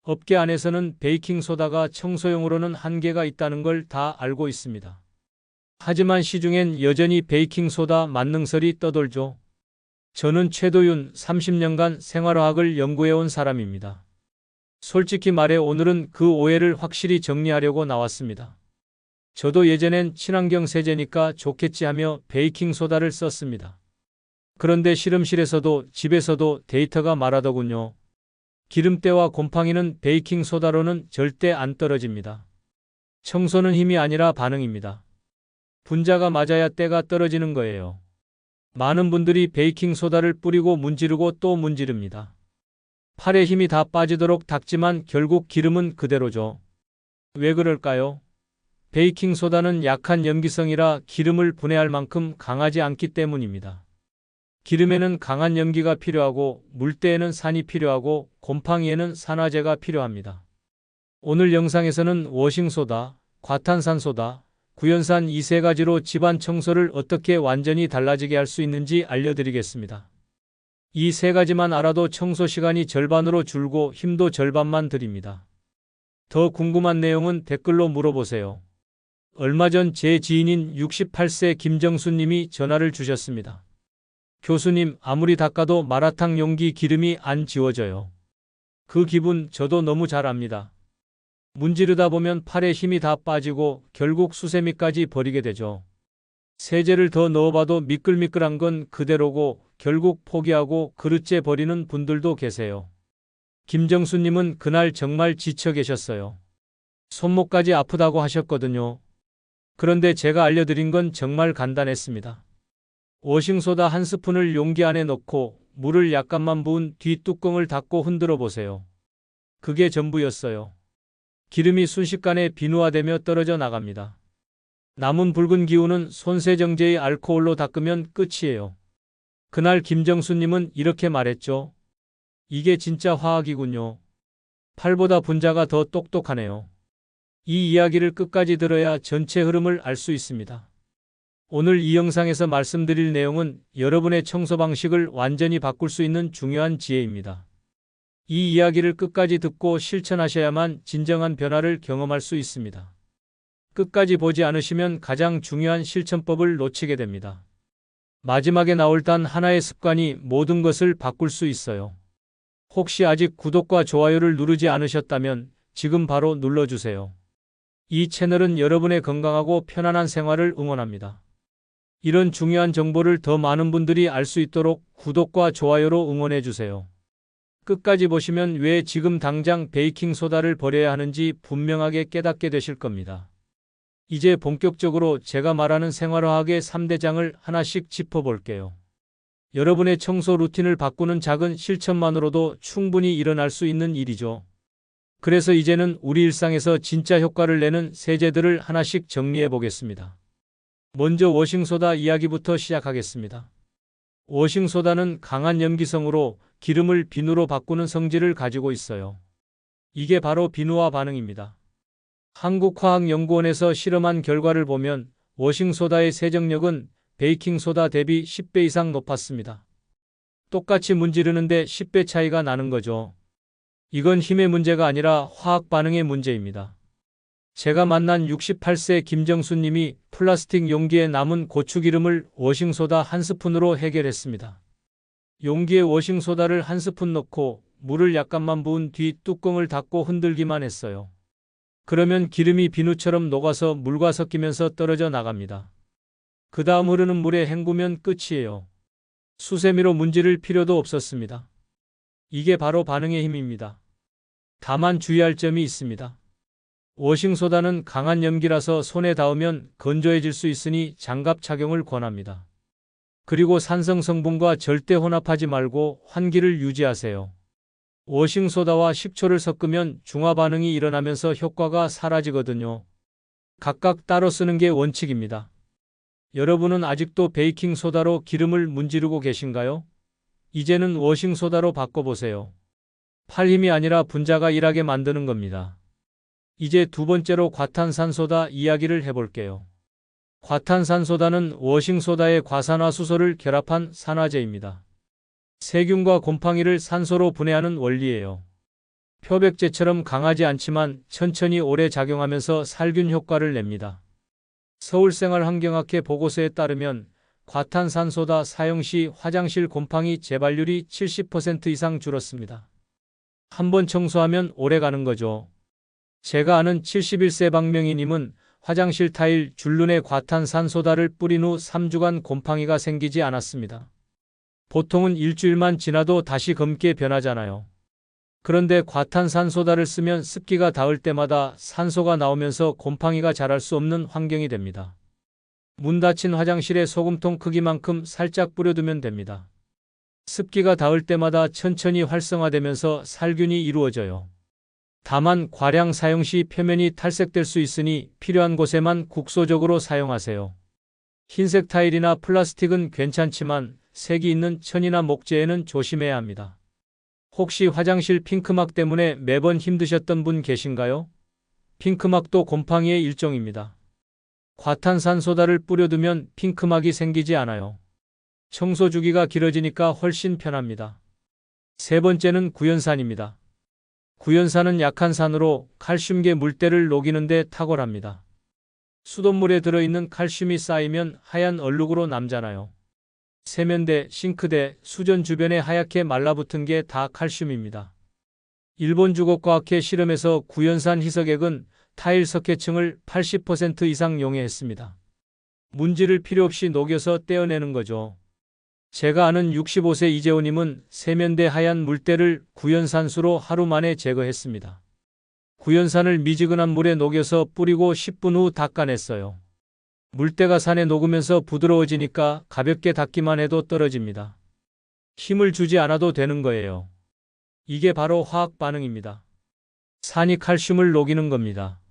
업계 안에서는 베이킹소다가 청소용으로는 한계가 있다는 걸 다 알고 있습니다. 하지만 시중엔 여전히 베이킹소다 만능설이 떠돌죠. 저는 최도윤 30년간 생활화학을 연구해온 사람입니다. 솔직히 말해 오늘은 그 오해를 확실히 정리하려고 나왔습니다. 저도 예전엔 친환경 세제니까 좋겠지 하며 베이킹소다를 썼습니다. 그런데 실험실에서도 집에서도 데이터가 말하더군요. 기름때와 곰팡이는 베이킹소다로는 절대 안 떨어집니다. 청소는 힘이 아니라 반응입니다. 분자가 맞아야 때가 떨어지는 거예요. 많은 분들이 베이킹소다를 뿌리고 문지르고 또 문지릅니다. 팔에 힘이 다 빠지도록 닦지만 결국 기름은 그대로죠. 왜 그럴까요? 베이킹소다는 약한 염기성이라 기름을 분해할 만큼 강하지 않기 때문입니다. 기름에는 강한 염기가 필요하고 물때에는 산이 필요하고 곰팡이에는 산화제가 필요합니다. 오늘 영상에서는 워싱소다, 과탄산소다, 구연산 이 세 가지로 집안 청소를 어떻게 완전히 달라지게 할 수 있는지 알려드리겠습니다. 이 세 가지만 알아도 청소 시간이 절반으로 줄고 힘도 절반만 들입니다. 더 궁금한 내용은 댓글로 물어보세요. 얼마 전 제 지인인 68세 김정수님이 전화를 주셨습니다. 교수님, 아무리 닦아도 마라탕 용기 기름이 안 지워져요. 그 기분 저도 너무 잘 압니다. 문지르다 보면 팔에 힘이 다 빠지고 결국 수세미까지 버리게 되죠. 세제를 더 넣어봐도 미끌미끌한 건 그대로고 결국 포기하고 그릇째 버리는 분들도 계세요. 김정수님은 그날 정말 지쳐 계셨어요. 손목까지 아프다고 하셨거든요. 그런데 제가 알려드린 건 정말 간단했습니다. 워싱소다 한 스푼을 용기 안에 넣고 물을 약간만 부은 뒤 뚜껑을 닫고 흔들어 보세요. 그게 전부였어요. 기름이 순식간에 비누화되며 떨어져 나갑니다. 남은 붉은 기운은 손세정제의 알코올로 닦으면 끝이에요. 그날 김정수님은 이렇게 말했죠. 이게 진짜 화학이군요. 팔보다 분자가 더 똑똑하네요. 이 이야기를 끝까지 들어야 전체 흐름을 알 수 있습니다. 오늘 이 영상에서 말씀드릴 내용은 여러분의 청소 방식을 완전히 바꿀 수 있는 중요한 지혜입니다. 이 이야기를 끝까지 듣고 실천하셔야만 진정한 변화를 경험할 수 있습니다. 끝까지 보지 않으시면 가장 중요한 실천법을 놓치게 됩니다. 마지막에 나올 단 하나의 습관이 모든 것을 바꿀 수 있어요. 혹시 아직 구독과 좋아요를 누르지 않으셨다면 지금 바로 눌러주세요. 이 채널은 여러분의 건강하고 편안한 생활을 응원합니다. 이런 중요한 정보를 더 많은 분들이 알 수 있도록 구독과 좋아요로 응원해주세요. 끝까지 보시면 왜 지금 당장 베이킹소다를 버려야 하는지 분명하게 깨닫게 되실 겁니다. 이제 본격적으로 제가 말하는 생활화학의 3대장을 하나씩 짚어볼게요. 여러분의 청소 루틴을 바꾸는 작은 실천만으로도 충분히 일어날 수 있는 일이죠. 그래서 이제는 우리 일상에서 진짜 효과를 내는 세제들을 하나씩 정리해 보겠습니다. 먼저 워싱소다 이야기부터 시작하겠습니다. 워싱소다는 강한 염기성으로 기름을 비누로 바꾸는 성질을 가지고 있어요. 이게 바로 비누화 반응입니다. 한국화학연구원에서 실험한 결과를 보면 워싱소다의 세정력은 베이킹소다 대비 10배 이상 높았습니다. 똑같이 문지르는데 10배 차이가 나는 거죠. 이건 힘의 문제가 아니라 화학 반응의 문제입니다. 제가 만난 68세 김정수님이 플라스틱 용기에 남은 고추기름을 워싱소다 한 스푼으로 해결했습니다. 용기에 워싱소다를 한 스푼 넣고 물을 약간만 부은 뒤 뚜껑을 닫고 흔들기만 했어요. 그러면 기름이 비누처럼 녹아서 물과 섞이면서 떨어져 나갑니다. 그 다음 흐르는 물에 헹구면 끝이에요. 수세미로 문지를 필요도 없었습니다. 이게 바로 반응의 힘입니다. 다만 주의할 점이 있습니다. 워싱소다는 강한 염기라서 손에 닿으면 건조해질 수 있으니 장갑 착용을 권합니다. 그리고 산성 성분과 절대 혼합하지 말고 환기를 유지하세요. 워싱소다와 식초를 섞으면 중화 반응이 일어나면서 효과가 사라지거든요. 각각 따로 쓰는 게 원칙입니다. 여러분은 아직도 베이킹소다로 기름을 문지르고 계신가요? 이제는 워싱소다로 바꿔보세요. 팔 힘이 아니라 분자가 일하게 만드는 겁니다. 이제 두 번째로 과탄산소다 이야기를 해볼게요. 과탄산소다는 워싱소다의 과산화수소를 결합한 산화제입니다. 세균과 곰팡이를 산소로 분해하는 원리예요. 표백제처럼 강하지 않지만 천천히 오래 작용하면서 살균 효과를 냅니다. 서울생활환경학회 보고서에 따르면 과탄산소다 사용 시 화장실 곰팡이 재발률이 70% 이상 줄었습니다. 한번 청소하면 오래 가는 거죠. 제가 아는 71세 박명희님은 화장실 타일 줄눈에 과탄산소다를 뿌린 후 3주간 곰팡이가 생기지 않았습니다. 보통은 일주일만 지나도 다시 검게 변하잖아요. 그런데 과탄산소다를 쓰면 습기가 닿을 때마다 산소가 나오면서 곰팡이가 자랄 수 없는 환경이 됩니다. 문 닫힌 화장실에 소금통 크기만큼 살짝 뿌려두면 됩니다. 습기가 닿을 때마다 천천히 활성화되면서 살균이 이루어져요. 다만 과량 사용 시 표면이 탈색될 수 있으니 필요한 곳에만 국소적으로 사용하세요. 흰색 타일이나 플라스틱은 괜찮지만 색이 있는 천이나 목재에는 조심해야 합니다. 혹시 화장실 핑크막 때문에 매번 힘드셨던 분 계신가요? 핑크막도 곰팡이의 일종입니다. 과탄산소다를 뿌려두면 핑크막이 생기지 않아요. 청소 주기가 길어지니까 훨씬 편합니다. 세 번째는 구연산입니다. 구연산은 약한 산으로 칼슘계 물때를 녹이는 데 탁월합니다. 수돗물에 들어있는 칼슘이 쌓이면 하얀 얼룩으로 남잖아요. 세면대, 싱크대, 수전 주변에 하얗게 말라붙은 게 다 칼슘입니다. 일본 주거과학회 실험에서 구연산 희석액은 타일 석회층을 80% 이상 용해했습니다. 문지를 필요 없이 녹여서 떼어내는 거죠. 제가 아는 65세 이재호님은 세면대 하얀 물때를 구연산수로 하루 만에 제거했습니다. 구연산을 미지근한 물에 녹여서 뿌리고 10분 후 닦아냈어요. 물때가 산에 녹으면서 부드러워지니까 가볍게 닦기만 해도 떨어집니다. 힘을 주지 않아도 되는 거예요. 이게 바로 화학 반응입니다. 산이 칼슘을 녹이는 겁니다.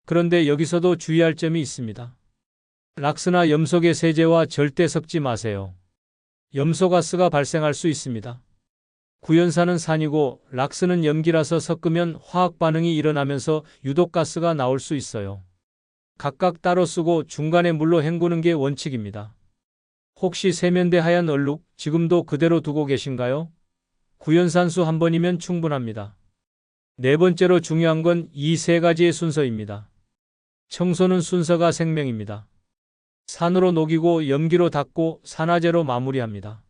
그런데 여기서도 주의할 점이 있습니다. 락스나 염소계 세제와 절대 섞지 마세요. 염소가스가 발생할 수 있습니다. 구연산은 산이고 락스는 염기라서 섞으면 화학 반응이 일어나면서 유독가스가 나올 수 있어요. 각각 따로 쓰고 중간에 물로 헹구는 게 원칙입니다. 혹시 세면대 하얀 얼룩 지금도 그대로 두고 계신가요? 구연산수 한 번이면 충분합니다. 네 번째로 중요한 건 이 세 가지의 순서입니다. 청소는 순서가 생명입니다. 산으로 녹이고 염기로 닦고 산화제로 마무리합니다.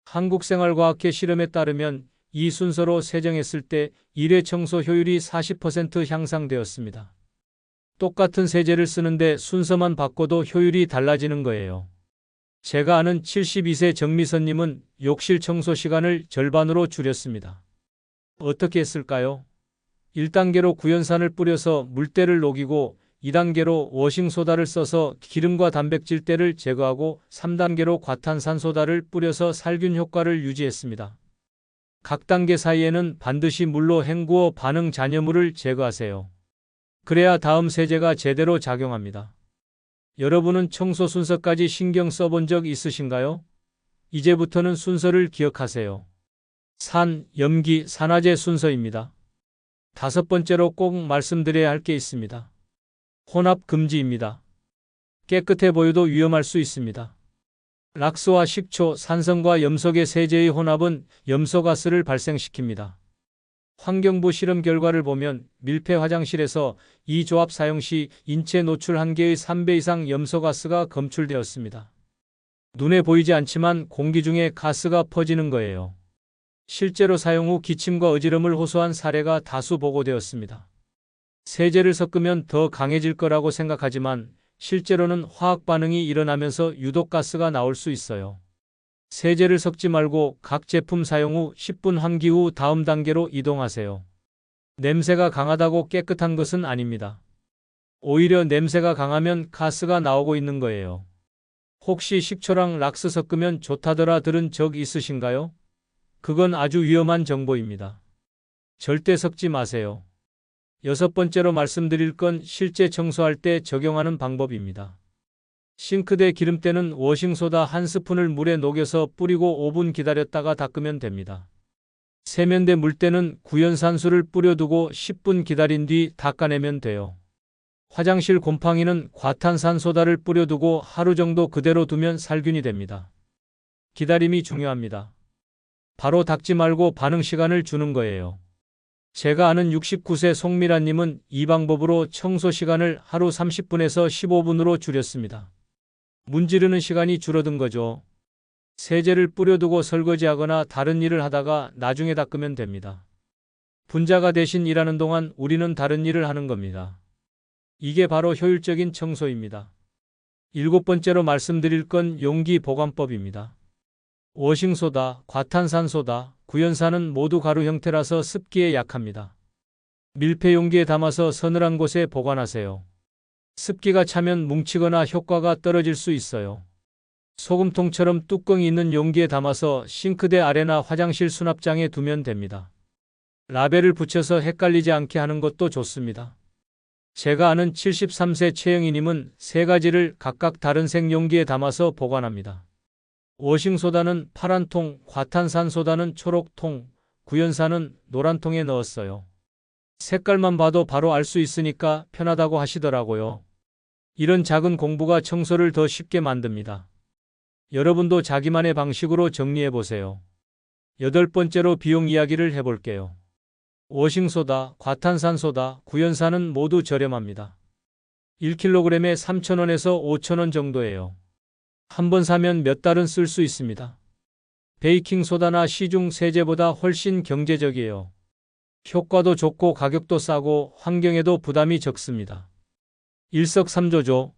한국생활과학회 실험에 따르면 이 순서로 세정했을 때 1회 청소 효율이 40% 향상되었습니다. 똑같은 세제를 쓰는데 순서만 바꿔도 효율이 달라지는 거예요. 제가 아는 72세 정미선님은 욕실 청소 시간을 절반으로 줄였습니다. 어떻게 했을까요? 1단계로 구연산을 뿌려서 물때를 녹이고 2단계로 워싱소다를 써서 기름과 단백질때를 제거하고 3단계로 과탄산소다를 뿌려서 살균 효과를 유지했습니다. 각 단계 사이에는 반드시 물로 헹구어 반응 잔여물을 제거하세요. 그래야 다음 세제가 제대로 작용합니다. 여러분은 청소 순서까지 신경 써본 적 있으신가요? 이제부터는 순서를 기억하세요. 산, 염기, 산화제 순서입니다. 다섯 번째로 꼭 말씀드려야 할 게 있습니다. 혼합 금지입니다. 깨끗해 보여도 위험할 수 있습니다. 락스와 식초, 산성과 염소계 세제의 혼합은 염소가스를 발생시킵니다. 환경부 실험 결과를 보면 밀폐 화장실에서 이 조합 사용 시 인체 노출 한계의 3배 이상 염소가스가 검출되었습니다. 눈에 보이지 않지만 공기 중에 가스가 퍼지는 거예요. 실제로 사용 후 기침과 어지럼을 호소한 사례가 다수 보고되었습니다. 세제를 섞으면 더 강해질 거라고 생각하지만 실제로는 화학 반응이 일어나면서 유독가스가 나올 수 있어요. 세제를 섞지 말고 각 제품 사용 후 10분 환기 후 다음 단계로 이동하세요. 냄새가 강하다고 깨끗한 것은 아닙니다. 오히려 냄새가 강하면 가스가 나오고 있는 거예요. 혹시 식초랑 락스 섞으면 좋다더라 들은 적 있으신가요? 그건 아주 위험한 정보입니다. 절대 섞지 마세요. 여섯 번째로 말씀드릴 건 실제 청소할 때 적용하는 방법입니다. 싱크대 기름때는 워싱소다 한 스푼을 물에 녹여서 뿌리고 5분 기다렸다가 닦으면 됩니다. 세면대 물때는 구연산수를 뿌려두고 10분 기다린 뒤 닦아내면 돼요. 화장실 곰팡이는 과탄산소다를 뿌려두고 하루 정도 그대로 두면 살균이 됩니다. 기다림이 중요합니다. 바로 닦지 말고 반응 시간을 주는 거예요. 제가 아는 69세 송미라님은 이 방법으로 청소 시간을 하루 30분에서 15분으로 줄였습니다. 문지르는 시간이 줄어든 거죠. 세제를 뿌려두고 설거지하거나 다른 일을 하다가 나중에 닦으면 됩니다. 분자가 대신 일하는 동안 우리는 다른 일을 하는 겁니다. 이게 바로 효율적인 청소입니다. 7번째로 말씀드릴 건 용기 보관법입니다. 워싱소다, 과탄산소다, 구연산은 모두 가루 형태라서 습기에 약합니다. 밀폐 용기에 담아서 서늘한 곳에 보관하세요. 습기가 차면 뭉치거나 효과가 떨어질 수 있어요. 소금통처럼 뚜껑이 있는 용기에 담아서 싱크대 아래나 화장실 수납장에 두면 됩니다. 라벨을 붙여서 헷갈리지 않게 하는 것도 좋습니다. 제가 아는 73세 최영희님은 3가지를 각각 다른 색 용기에 담아서 보관합니다. 워싱소다는 파란 통, 과탄산소다는 초록 통, 구연산은 노란 통에 넣었어요. 색깔만 봐도 바로 알 수 있으니까 편하다고 하시더라고요. 이런 작은 공부가 청소를 더 쉽게 만듭니다. 여러분도 자기만의 방식으로 정리해 보세요. 8번째로 비용 이야기를 해볼게요. 워싱소다, 과탄산소다, 구연산은 모두 저렴합니다. 1kg에 3,000원에서 5,000원 정도예요. 한 번 사면 몇 달은 쓸 수 있습니다. 베이킹소다나 시중 세제보다 훨씬 경제적이에요. 효과도 좋고 가격도 싸고 환경에도 부담이 적습니다. 일석삼조죠.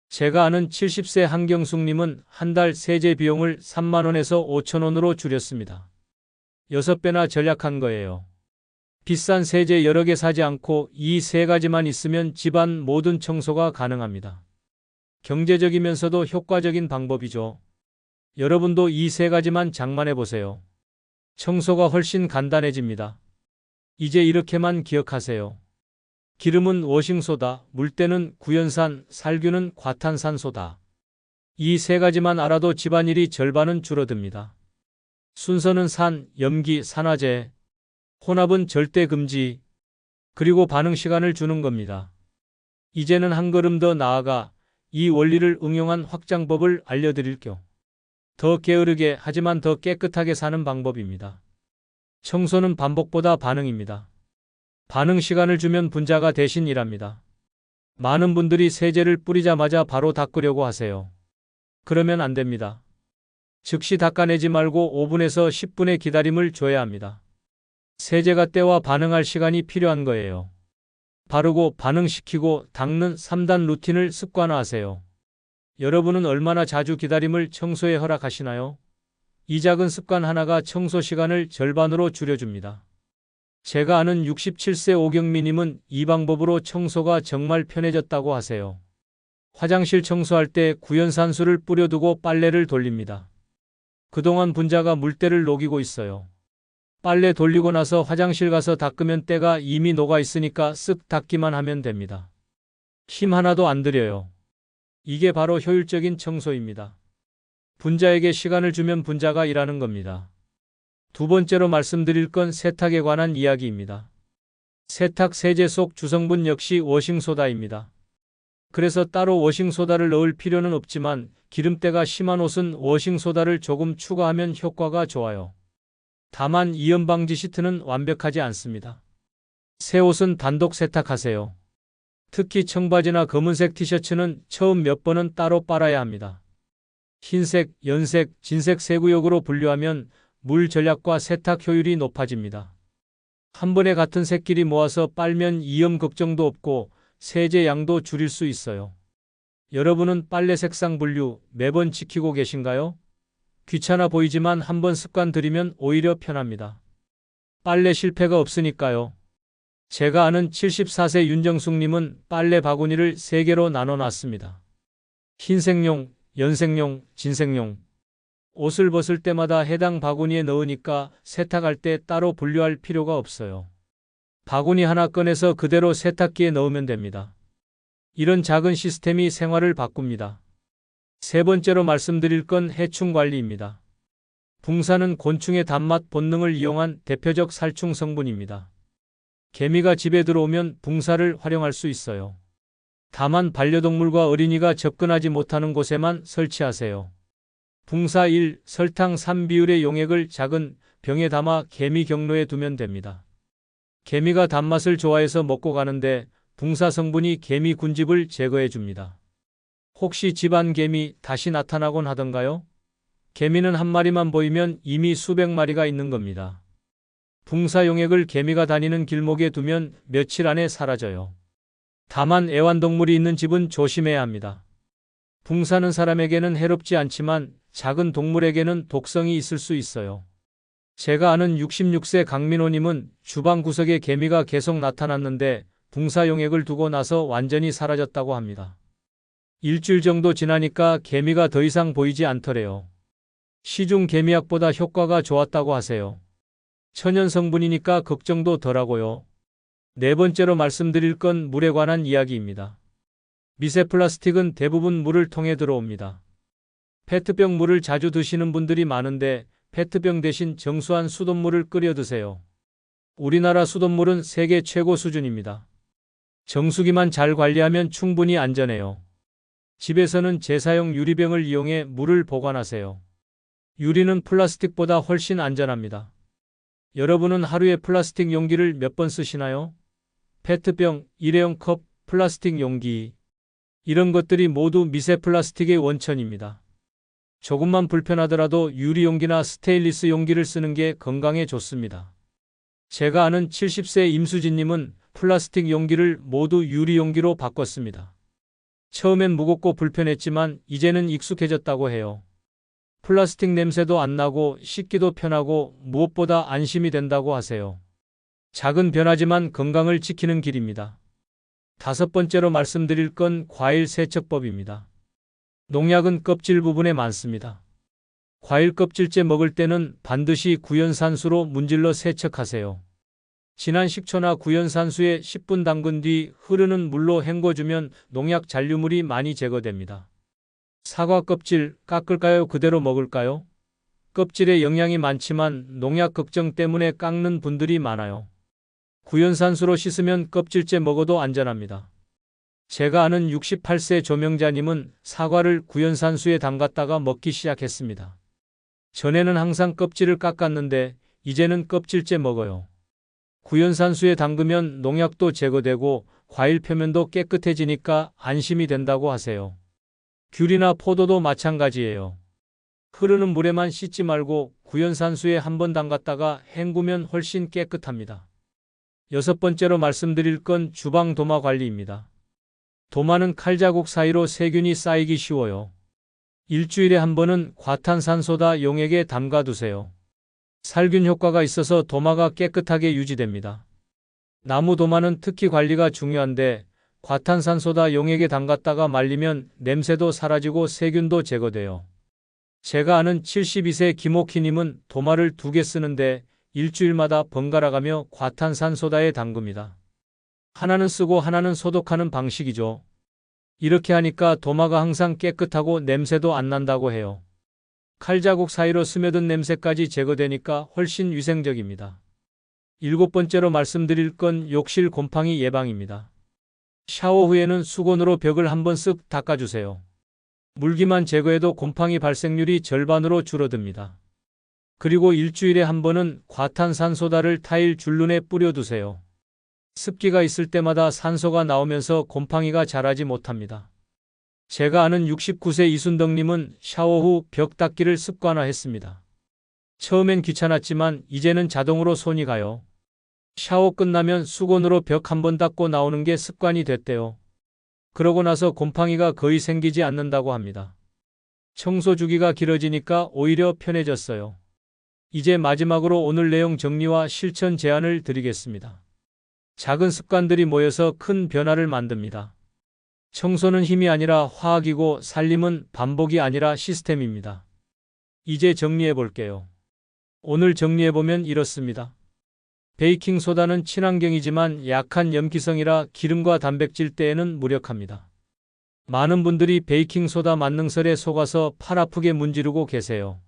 제가 아는 70세 한경숙님은 한 달 세제 비용을 3만원에서 5천원으로 줄였습니다. 6배나 절약한 거예요. 비싼 세제 여러 개 사지 않고 이 3가지만 있으면 집안 모든 청소가 가능합니다. 경제적이면서도 효과적인 방법이죠. 여러분도 이 3가지만 장만해 보세요. 청소가 훨씬 간단해집니다. 이제 이렇게만 기억하세요. 기름은 워싱소다, 물때는 구연산, 살균은 과탄산소다. 이 3가지만 알아도 집안일이 절반은 줄어듭니다. 순서는 산, 염기, 산화제, 혼합은 절대 금지, 그리고 반응 시간을 주는 겁니다. 이제는 한 걸음 더 나아가 이 원리를 응용한 확장법을 알려드릴게요. 더 게으르게 하지만 더 깨끗하게 사는 방법입니다. 청소는 반복보다 반응입니다. 반응 시간을 주면 분자가 대신 일합니다. 많은 분들이 세제를 뿌리자마자 바로 닦으려고 하세요. 그러면 안 됩니다. 즉시 닦아내지 말고 5분에서 10분의 기다림을 줘야 합니다. 세제가 때와 반응할 시간이 필요한 거예요. 바르고 반응시키고 닦는 3단 루틴을 습관화하세요. 여러분은 얼마나 자주 기다림을 청소에 허락하시나요? 이 작은 습관 하나가 청소 시간을 절반으로 줄여줍니다. 제가 아는 67세 오경미님은 이 방법으로 청소가 정말 편해졌다고 하세요. 화장실 청소할 때 구연산수를 뿌려두고 빨래를 돌립니다. 그동안 분자가 물때를 녹이고 있어요. 빨래 돌리고 나서 화장실 가서 닦으면 때가 이미 녹아 있으니까 쓱 닦기만 하면 됩니다. 힘 하나도 안 들여요. 이게 바로 효율적인 청소입니다. 분자에게 시간을 주면 분자가 일하는 겁니다. 2번째로 말씀드릴 건 세탁에 관한 이야기입니다. 세탁 세제 속 주성분 역시 워싱소다입니다. 그래서 따로 워싱소다를 넣을 필요는 없지만 기름때가 심한 옷은 워싱소다를 조금 추가하면 효과가 좋아요. 다만 이염 방지 시트는 완벽하지 않습니다. 새 옷은 단독 세탁하세요. 특히 청바지나 검은색 티셔츠는 처음 몇 번은 따로 빨아야 합니다. 흰색, 연색, 진색 세 구역으로 분류하면 물 전략과 세탁 효율이 높아집니다. 한 번에 같은 색끼리 모아서 빨면 이염 걱정도 없고 세제 양도 줄일 수 있어요. 여러분은 빨래 색상 분류 매번 지키고 계신가요? 귀찮아 보이지만 한번 습관 들이면 오히려 편합니다. 빨래 실패가 없으니까요. 제가 아는 74세 윤정숙님은 빨래 바구니를 3개로 나눠놨습니다. 흰색용, 연색용, 진색용. 옷을 벗을 때마다 해당 바구니에 넣으니까 세탁할 때 따로 분류할 필요가 없어요. 바구니 하나 꺼내서 그대로 세탁기에 넣으면 됩니다. 이런 작은 시스템이 생활을 바꿉니다. 3번째로 말씀드릴 건 해충 관리입니다. 붕사는 곤충의 단맛 본능을 이용한 대표적 살충 성분입니다. 개미가 집에 들어오면 붕사를 활용할 수 있어요. 다만 반려동물과 어린이가 접근하지 못하는 곳에만 설치하세요. 붕사 1, 설탕 3 비율의 용액을 작은 병에 담아 개미 경로에 두면 됩니다. 개미가 단맛을 좋아해서 먹고 가는데 붕사 성분이 개미 군집을 제거해 줍니다. 혹시 집안 개미 다시 나타나곤 하던가요? 개미는 한 마리만 보이면 이미 수백 마리가 있는 겁니다. 붕사 용액을 개미가 다니는 길목에 두면 며칠 안에 사라져요. 다만 애완동물이 있는 집은 조심해야 합니다. 붕사는 사람에게는 해롭지 않지만 작은 동물에게는 독성이 있을 수 있어요. 제가 아는 66세 강민호님은 주방 구석에 개미가 계속 나타났는데 붕사 용액을 두고 나서 완전히 사라졌다고 합니다. 일주일 정도 지나니까 개미가 더 이상 보이지 않더래요. 시중 개미약보다 효과가 좋았다고 하세요. 천연 성분이니까 걱정도 덜하고요. 네 번째로 말씀드릴 건 물에 관한 이야기입니다. 미세 플라스틱은 대부분 물을 통해 들어옵니다. 페트병 물을 자주 드시는 분들이 많은데 페트병 대신 정수한 수돗물을 끓여 드세요. 우리나라 수돗물은 세계 최고 수준입니다. 정수기만 잘 관리하면 충분히 안전해요. 집에서는 재사용 유리병을 이용해 물을 보관하세요. 유리는 플라스틱보다 훨씬 안전합니다. 여러분은 하루에 플라스틱 용기를 몇 번 쓰시나요? 페트병, 일회용 컵, 플라스틱 용기. 이런 것들이 모두 미세 플라스틱의 원천입니다. 조금만 불편하더라도 유리 용기나 스테인리스 용기를 쓰는 게 건강에 좋습니다. 제가 아는 70세 임수진님은 플라스틱 용기를 모두 유리 용기로 바꿨습니다. 처음엔 무겁고 불편했지만 이제는 익숙해졌다고 해요. 플라스틱 냄새도 안 나고 씻기도 편하고 무엇보다 안심이 된다고 하세요. 작은 변화지만 건강을 지키는 길입니다. 다섯 번째로 말씀드릴 건 과일 세척법입니다. 농약은 껍질 부분에 많습니다. 과일 껍질째 먹을 때는 반드시 구연산수로 문질러 세척하세요. 진한 식초나 구연산수에 10분 담근 뒤 흐르는 물로 헹궈주면 농약 잔류물이 많이 제거됩니다. 사과 껍질 깎을까요? 그대로 먹을까요? 껍질에 영양이 많지만 농약 걱정 때문에 깎는 분들이 많아요. 구연산수로 씻으면 껍질째 먹어도 안전합니다. 제가 아는 68세 조명자님은 사과를 구연산수에 담갔다가 먹기 시작했습니다. 전에는 항상 껍질을 깎았는데 이제는 껍질째 먹어요. 구연산수에 담그면 농약도 제거되고 과일 표면도 깨끗해지니까 안심이 된다고 하세요. 귤이나 포도도 마찬가지예요. 흐르는 물에만 씻지 말고 구연산수에 한번 담갔다가 헹구면 훨씬 깨끗합니다. 여섯 번째로 말씀드릴 건 주방 도마 관리입니다. 도마는 칼자국 사이로 세균이 쌓이기 쉬워요. 일주일에 한 번은 과탄산소다 용액에 담가두세요. 살균 효과가 있어서 도마가 깨끗하게 유지됩니다. 나무 도마는 특히 관리가 중요한데 과탄산소다 용액에 담갔다가 말리면 냄새도 사라지고 세균도 제거돼요. 제가 아는 72세 김옥희님은 도마를 2개 쓰는데 일주일마다 번갈아가며 과탄산소다에 담급니다. 하나는 쓰고 하나는 소독하는 방식이죠. 이렇게 하니까 도마가 항상 깨끗하고 냄새도 안 난다고 해요. 칼자국 사이로 스며든 냄새까지 제거되니까 훨씬 위생적입니다. 일곱 번째로 말씀드릴 건 욕실 곰팡이 예방입니다. 샤워 후에는 수건으로 벽을 한번 쓱 닦아주세요. 물기만 제거해도 곰팡이 발생률이 절반으로 줄어듭니다. 그리고 일주일에 한 번은 과탄산소다를 타일 줄눈에 뿌려두세요. 습기가 있을 때마다 산소가 나오면서 곰팡이가 자라지 못합니다. 제가 아는 69세 이순덕님은 샤워 후 벽 닦기를 습관화했습니다. 처음엔 귀찮았지만 이제는 자동으로 손이 가요. 샤워 끝나면 수건으로 벽 한번 닦고 나오는 게 습관이 됐대요. 그러고 나서 곰팡이가 거의 생기지 않는다고 합니다. 청소 주기가 길어지니까 오히려 편해졌어요. 이제 마지막으로 오늘 내용 정리와 실천 제안을 드리겠습니다. 작은 습관들이 모여서 큰 변화를 만듭니다. 청소는 힘이 아니라 화학이고 살림은 반복이 아니라 시스템입니다. 이제 정리해 볼게요. 오늘 정리해보면 이렇습니다. 베이킹소다는 친환경이지만 약한 염기성이라 기름과 단백질 떼에는 무력합니다. 많은 분들이 베이킹소다 만능설에 속아서 팔 아프게 문지르고 계세요.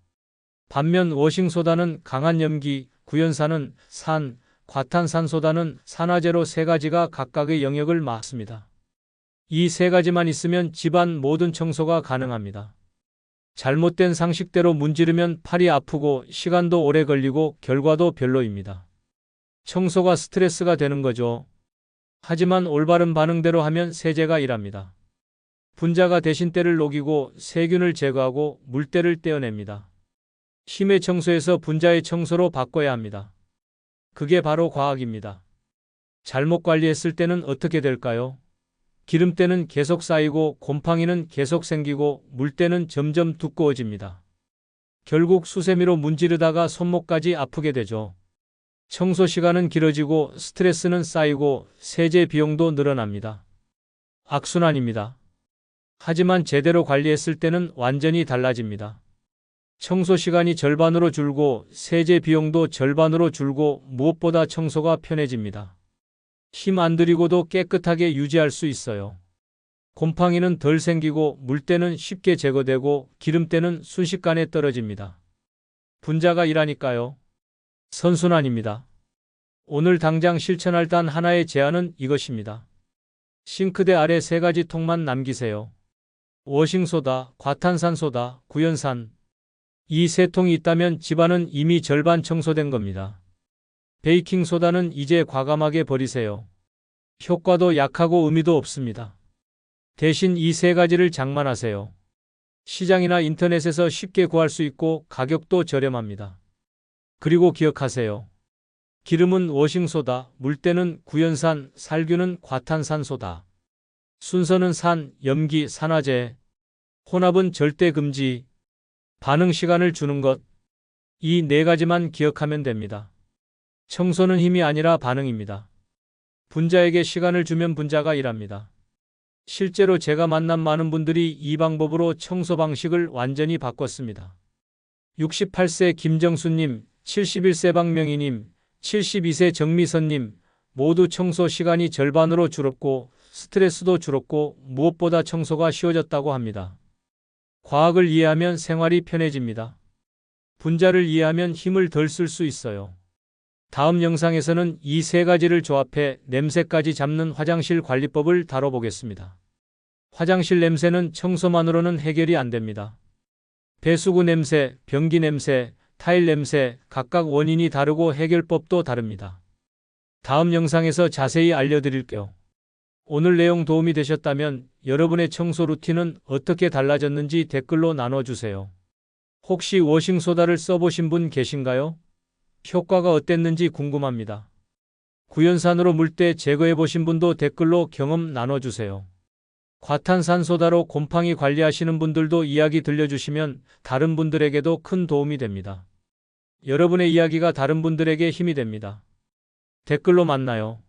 반면 워싱소다는 강한 염기, 구연산은 산, 과탄산소다는 산화제로 세 가지가 각각의 영역을 맡습니다. 이 세 가지만 있으면 집안 모든 청소가 가능합니다. 잘못된 상식대로 문지르면 팔이 아프고 시간도 오래 걸리고 결과도 별로입니다. 청소가 스트레스가 되는 거죠. 하지만 올바른 반응대로 하면 세제가 일합니다. 분자가 대신 때를 녹이고 세균을 제거하고 물때를 떼어냅니다. 힘의 청소에서 분자의 청소로 바꿔야 합니다. 그게 바로 과학입니다. 잘못 관리했을 때는 어떻게 될까요? 기름때는 계속 쌓이고 곰팡이는 계속 생기고 물때는 점점 두꺼워집니다. 결국 수세미로 문지르다가 손목까지 아프게 되죠. 청소 시간은 길어지고 스트레스는 쌓이고 세제 비용도 늘어납니다. 악순환입니다. 하지만 제대로 관리했을 때는 완전히 달라집니다. 청소 시간이 절반으로 줄고 세제 비용도 절반으로 줄고 무엇보다 청소가 편해집니다. 힘 안 들이고도 깨끗하게 유지할 수 있어요. 곰팡이는 덜 생기고 물때는 쉽게 제거되고 기름때는 순식간에 떨어집니다. 분자가 일하니까요. 선순환입니다. 오늘 당장 실천할 단 하나의 제안은 이것입니다. 싱크대 아래 3가지 통만 남기세요. 워싱소다, 과탄산소다, 구연산. 이 3통이 있다면 집안은 이미 절반 청소된 겁니다. 베이킹소다는 이제 과감하게 버리세요. 효과도 약하고 의미도 없습니다. 대신 이 3가지를 장만하세요. 시장이나 인터넷에서 쉽게 구할 수 있고 가격도 저렴합니다. 그리고 기억하세요. 기름은 워싱소다, 물때는 구연산, 살균은 과탄산소다. 순서는 산, 염기, 산화제. 혼합은 절대 금지. 반응 시간을 주는 것. 이 4가지만 기억하면 됩니다. 청소는 힘이 아니라 반응입니다. 분자에게 시간을 주면 분자가 일합니다. 실제로 제가 만난 많은 분들이 이 방법으로 청소 방식을 완전히 바꿨습니다. 68세 김정수님, 71세 박명희님, 72세 정미선님 모두 청소 시간이 절반으로 줄었고 스트레스도 줄었고 무엇보다 청소가 쉬워졌다고 합니다. 과학을 이해하면 생활이 편해집니다. 분자를 이해하면 힘을 덜 쓸 수 있어요. 다음 영상에서는 이 3가지를 조합해 냄새까지 잡는 화장실 관리법을 다뤄보겠습니다. 화장실 냄새는 청소만으로는 해결이 안 됩니다. 배수구 냄새, 변기 냄새, 타일 냄새 각각 원인이 다르고 해결법도 다릅니다. 다음 영상에서 자세히 알려드릴게요. 오늘 내용 도움이 되셨다면 여러분의 청소 루틴은 어떻게 달라졌는지 댓글로 나눠주세요. 혹시 워싱소다를 써보신 분 계신가요? 효과가 어땠는지 궁금합니다. 구연산으로 물때 제거해보신 분도 댓글로 경험 나눠주세요. 과탄산소다로 곰팡이 관리하시는 분들도 이야기 들려주시면 다른 분들에게도 큰 도움이 됩니다. 여러분의 이야기가 다른 분들에게 힘이 됩니다. 댓글로 만나요.